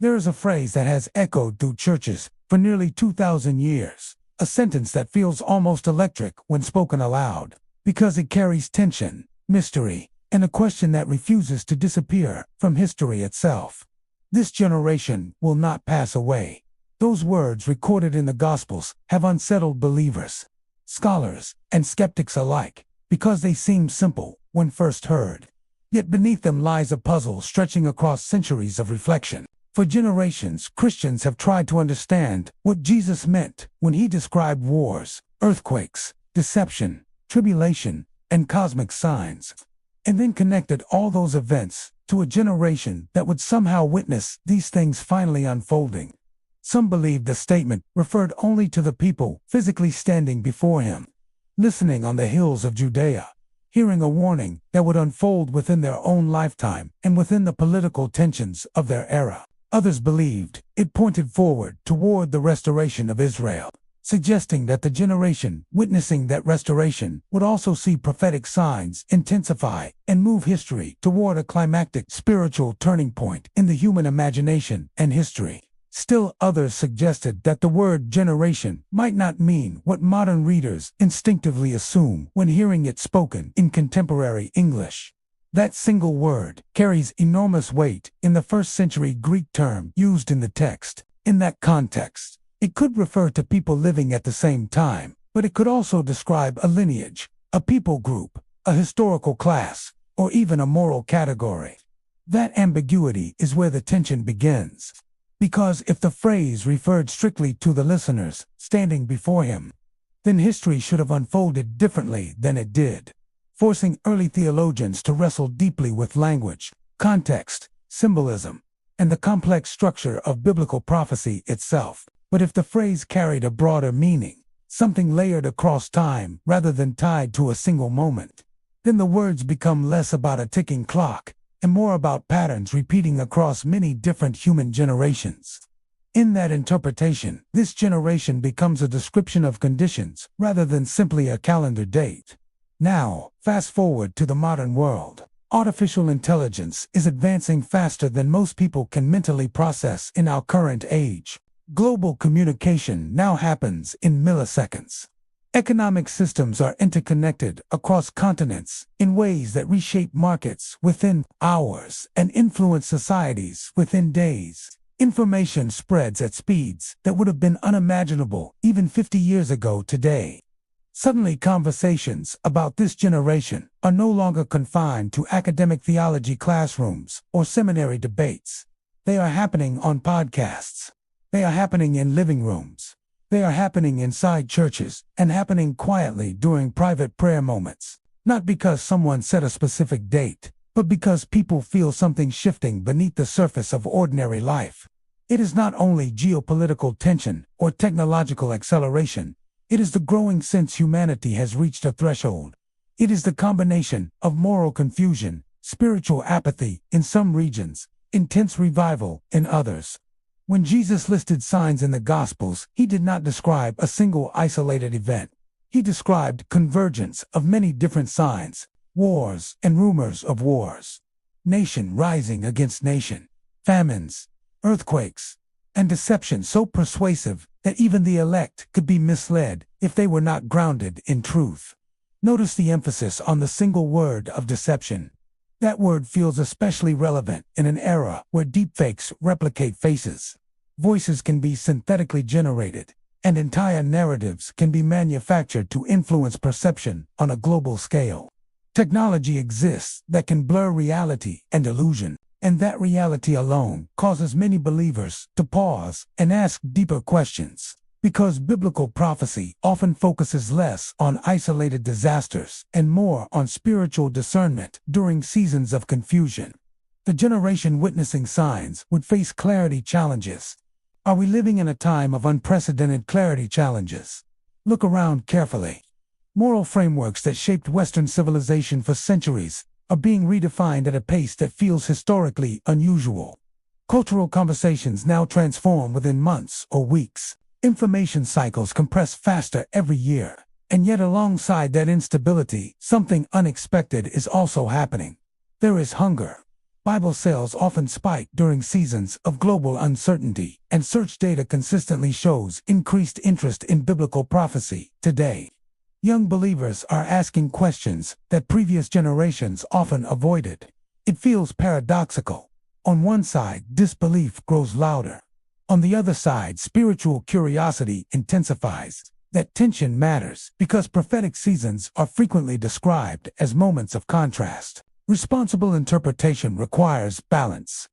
There is a phrase that has echoed through churches for nearly 2,000 years, a sentence that feels almost electric when spoken aloud, because it carries tension, mystery, and a question that refuses to disappear from history itself. This generation will not pass away. Those words recorded in the Gospels have unsettled believers, scholars, and skeptics alike, because they seem simple when first heard. Yet beneath them lies a puzzle stretching across centuries of reflection. For generations, Christians have tried to understand what Jesus meant when he described wars, earthquakes, deception, tribulation, and cosmic signs, and then connected all those events to a generation that would somehow witness these things finally unfolding. Some believed the statement referred only to the people physically standing before him, listening on the hills of Judea, hearing a warning that would unfold within their own lifetime and within the political tensions of their era. Others believed it pointed forward toward the restoration of Israel, suggesting that the generation witnessing that restoration would also see prophetic signs intensify and move history toward a climactic spiritual turning point in the human imagination and history. Still others suggested that the word generation might not mean what modern readers instinctively assume when hearing it spoken in contemporary English. That single word carries enormous weight in the first-century Greek term used in the text. In that context, it could refer to people living at the same time, but it could also describe a lineage, a people group, a historical class, or even a moral category. That ambiguity is where the tension begins. Because if the phrase referred strictly to the listeners standing before him, then history should have unfolded differently than it did, forcing early theologians to wrestle deeply with language, context, symbolism, and the complex structure of biblical prophecy itself. But if the phrase carried a broader meaning, something layered across time rather than tied to a single moment, then the words become less about a ticking clock and more about patterns repeating across many different human generations. In that interpretation, this generation becomes a description of conditions rather than simply a calendar date. Now, fast forward to the modern world. Artificial intelligence is advancing faster than most people can mentally process in our current age. Global communication now happens in milliseconds. Economic systems are interconnected across continents in ways that reshape markets within hours and influence societies within days. Information spreads at speeds that would have been unimaginable even 50 years ago today. Suddenly, conversations about this generation are no longer confined to academic theology classrooms or seminary debates. They are happening on podcasts. They are happening in living rooms. They are happening inside churches and happening quietly during private prayer moments. Not because someone set a specific date, but because people feel something shifting beneath the surface of ordinary life. It is not only geopolitical tension or technological acceleration. It is the growing sense humanity has reached a threshold. It is the combination of moral confusion, spiritual apathy in some regions, intense revival in others. When Jesus listed signs in the Gospels, he did not describe a single isolated event. He described convergence of many different signs, wars and rumors of wars, nation rising against nation, famines, earthquakes, and deception so persuasive that even the elect could be misled if they were not grounded in truth. Notice the emphasis on the single word of deception. That word feels especially relevant in an era where deepfakes replicate faces. Voices can be synthetically generated, and entire narratives can be manufactured to influence perception on a global scale. Technology exists that can blur reality and illusion, and that reality alone causes many believers to pause and ask deeper questions. Because biblical prophecy often focuses less on isolated disasters and more on spiritual discernment during seasons of confusion. The generation witnessing signs would face clarity challenges. Are we living in a time of unprecedented clarity challenges? Look around carefully. Moral frameworks that shaped Western civilization for centuries are being redefined at a pace that feels historically unusual. Cultural conversations now transform within months or weeks. Information cycles compress faster every year, and yet alongside that instability, something unexpected is also happening. There is hunger. Bible sales often spike during seasons of global uncertainty, and search data consistently shows increased interest in biblical prophecy today. Young believers are asking questions that previous generations often avoided. It feels paradoxical. On one side, disbelief grows louder. On the other side, spiritual curiosity intensifies. That tension matters because prophetic seasons are frequently described as moments of contrast. Responsible interpretation requires balance.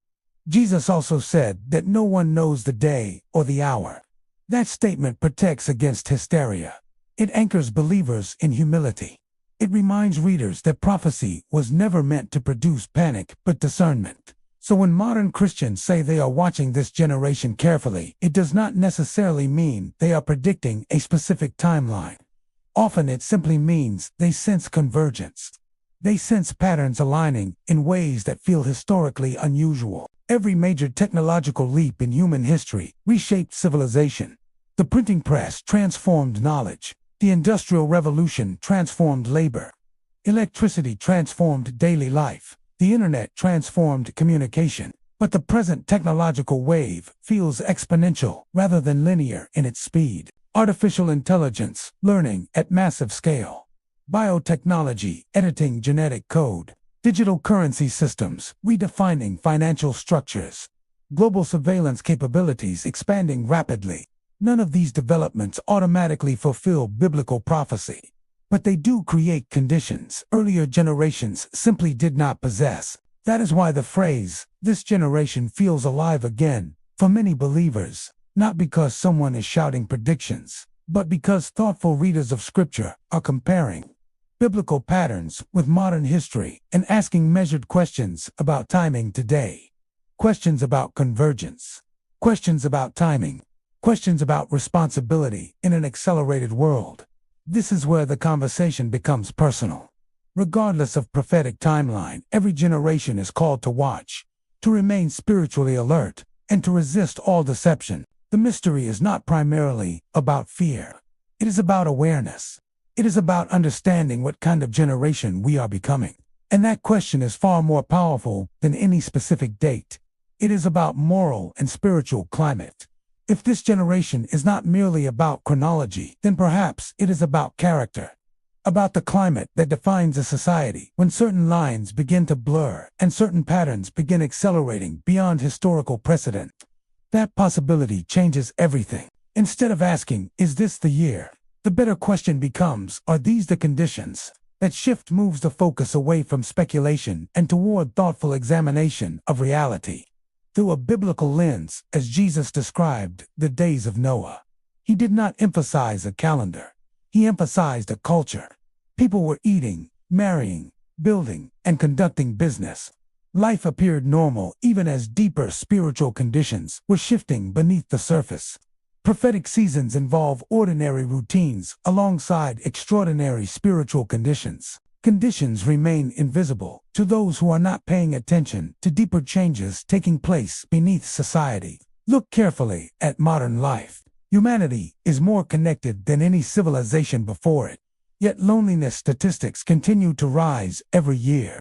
Jesus also said that no one knows the day or the hour. That statement protects against hysteria. It anchors believers in humility. It reminds readers that prophecy was never meant to produce panic but discernment. So when modern Christians say they are watching this generation carefully, it does not necessarily mean they are predicting a specific timeline. Often it simply means they sense convergence. They sense patterns aligning in ways that feel historically unusual. Every major technological leap in human history reshaped civilization. The printing press transformed knowledge. The Industrial Revolution transformed labor. Electricity transformed daily life. The internet transformed communication. But the present technological wave feels exponential rather than linear in its speed. Artificial intelligence, learning at massive scale. Biotechnology, editing genetic code. Digital currency systems, redefining financial structures. Global surveillance capabilities expanding rapidly. None of these developments automatically fulfill biblical prophecy. But they do create conditions earlier generations simply did not possess. That is why the phrase, "this generation feels alive again," for many believers, not because someone is shouting predictions, but because thoughtful readers of Scripture are comparing biblical patterns with modern history and asking measured questions about timing today. Questions about convergence. Questions about timing. Questions about responsibility in an accelerated world. This is where the conversation becomes personal. Regardless of prophetic timeline, every generation is called to watch, to remain spiritually alert, and to resist all deception. The mystery is not primarily about fear. It is about awareness. It is about understanding what kind of generation we are becoming. And that question is far more powerful than any specific date. It is about moral and spiritual climate. If this generation is not merely about chronology, then perhaps it is about character. About the climate that defines a society when certain lines begin to blur and certain patterns begin accelerating beyond historical precedent. That possibility changes everything. Instead of asking, "Is this the year?" the better question becomes, "Are these the conditions?" That shift moves the focus away from speculation and toward thoughtful examination of reality. Through a biblical lens, as Jesus described the days of Noah. He did not emphasize a calendar. He emphasized a culture. People were eating, marrying, building, and conducting business. Life appeared normal even as deeper spiritual conditions were shifting beneath the surface. Prophetic seasons involve ordinary routines alongside extraordinary spiritual conditions. Conditions remain invisible to those who are not paying attention to deeper changes taking place beneath society. Look carefully at modern life. Humanity is more connected than any civilization before it. Yet loneliness statistics continue to rise every year.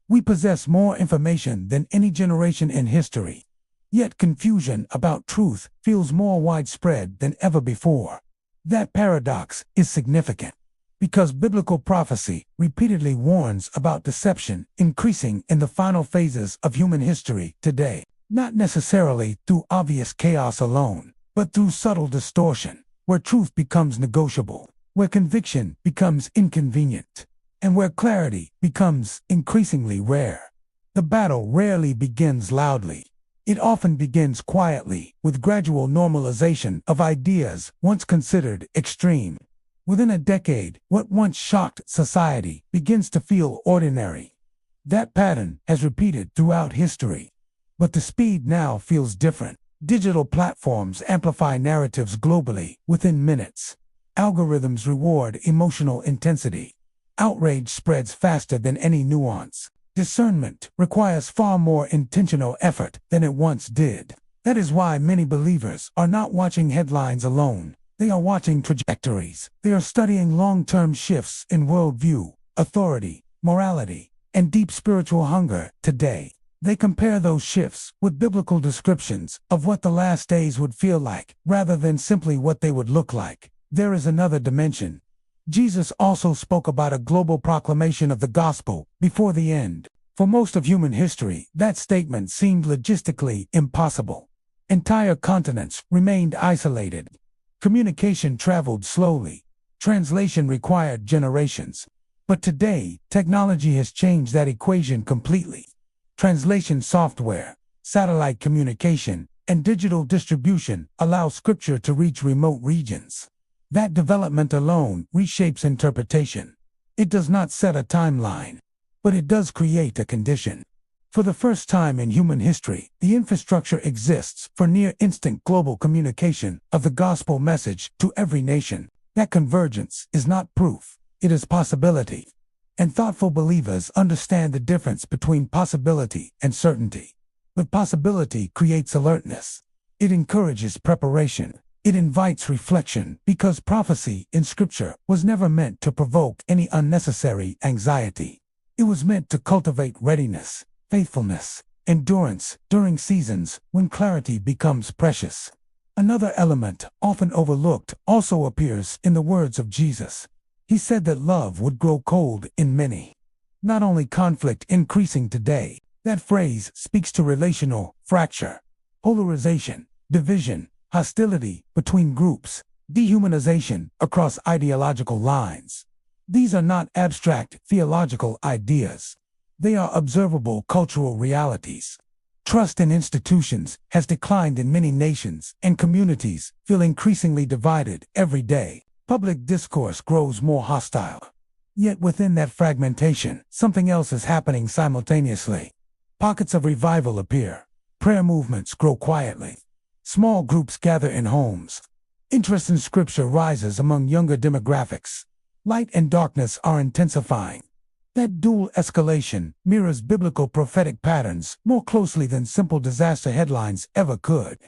We possess more information than any generation in history. Yet confusion about truth feels more widespread than ever before. That paradox is significant. Because biblical prophecy repeatedly warns about deception increasing in the final phases of human history today, not necessarily through obvious chaos alone, but through subtle distortion, where truth becomes negotiable, where conviction becomes inconvenient, and where clarity becomes increasingly rare. The battle rarely begins loudly. It often begins quietly, with gradual normalization of ideas once considered extreme. Within a decade, what once shocked society begins to feel ordinary. That pattern has repeated throughout history. But the speed now feels different. Digital platforms amplify narratives globally within minutes. Algorithms reward emotional intensity. Outrage spreads faster than any nuance. Discernment requires far more intentional effort than it once did. That is why many believers are not watching headlines alone. They are watching trajectories. They are studying long-term shifts in worldview, authority, morality, and deep spiritual hunger today. They compare those shifts with biblical descriptions of what the last days would feel like, rather than simply what they would look like. There is another dimension. Jesus also spoke about a global proclamation of the gospel before the end. For most of human history, that statement seemed logistically impossible. Entire continents remained isolated. Communication traveled slowly. Translation required generations. But today, technology has changed that equation completely. Translation software, satellite communication, and digital distribution allow Scripture to reach remote regions. That development alone reshapes interpretation. It does not set a timeline, but it does create a condition. For the first time in human history, the infrastructure exists for near-instant global communication of the gospel message to every nation. That convergence is not proof, it is possibility. And thoughtful believers understand the difference between possibility and certainty. But possibility creates alertness. It encourages preparation. It invites reflection, because prophecy in Scripture was never meant to provoke any unnecessary anxiety. It was meant to cultivate readiness, faithfulness, endurance during seasons when clarity becomes precious. Another element, often overlooked, also appears in the words of Jesus. He said that love would grow cold in many. Not only conflict increasing today, that phrase speaks to relational fracture, polarization, division, hostility between groups, dehumanization across ideological lines. These are not abstract theological ideas. They are observable cultural realities. Trust in institutions has declined in many nations, and communities feel increasingly divided every day. Public discourse grows more hostile. Yet within that fragmentation, something else is happening simultaneously. Pockets of revival appear. Prayer movements grow quietly. Small groups gather in homes. Interest in Scripture rises among younger demographics. Light and darkness are intensifying. That dual escalation mirrors biblical prophetic patterns more closely than simple disaster headlines ever could.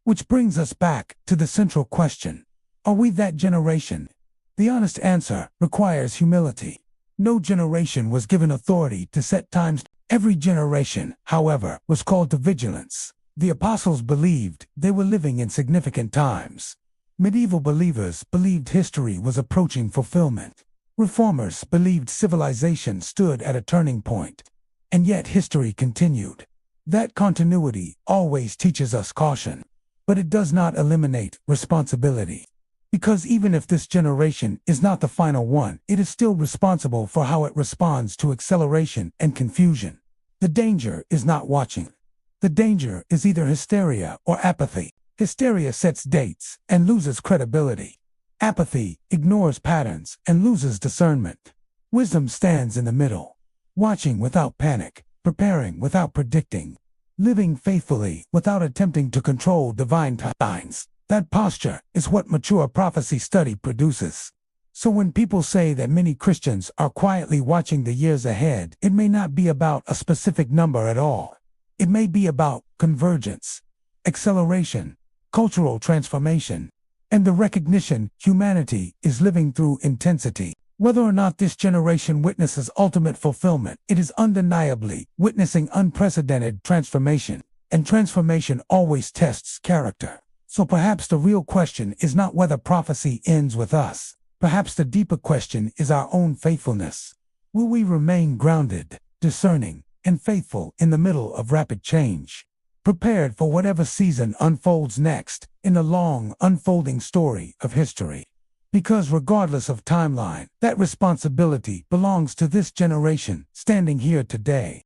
Which brings us back to the central question. Are we that generation? The honest answer requires humility. No generation was given authority to set times. Every generation, however, was called to vigilance. The apostles believed they were living in significant times. Medieval believers believed history was approaching fulfillment. Reformers believed civilization stood at a turning point. And yet history continued. That continuity always teaches us caution. But it does not eliminate responsibility. Because even if this generation is not the final one, it is still responsible for how it responds to acceleration and confusion. The danger is not watching. The danger is either hysteria or apathy. Hysteria sets dates and loses credibility. Apathy ignores patterns and loses discernment. Wisdom stands in the middle, watching without panic, preparing without predicting, living faithfully without attempting to control divine timelines. That posture is what mature prophecy study produces. So when people say that many Christians are quietly watching the years ahead, it may not be about a specific number at all. It may be about convergence, acceleration, cultural transformation, and the recognition humanity is living through intensity. Whether or not this generation witnesses ultimate fulfillment, it is undeniably witnessing unprecedented transformation, and transformation always tests character. So perhaps the real question is not whether prophecy ends with us. Perhaps the deeper question is our own faithfulness. Will we remain grounded, discerning, and faithful in the middle of rapid change, prepared for whatever season unfolds next in the long, unfolding story of history? Because regardless of timeline, that responsibility belongs to this generation standing here today.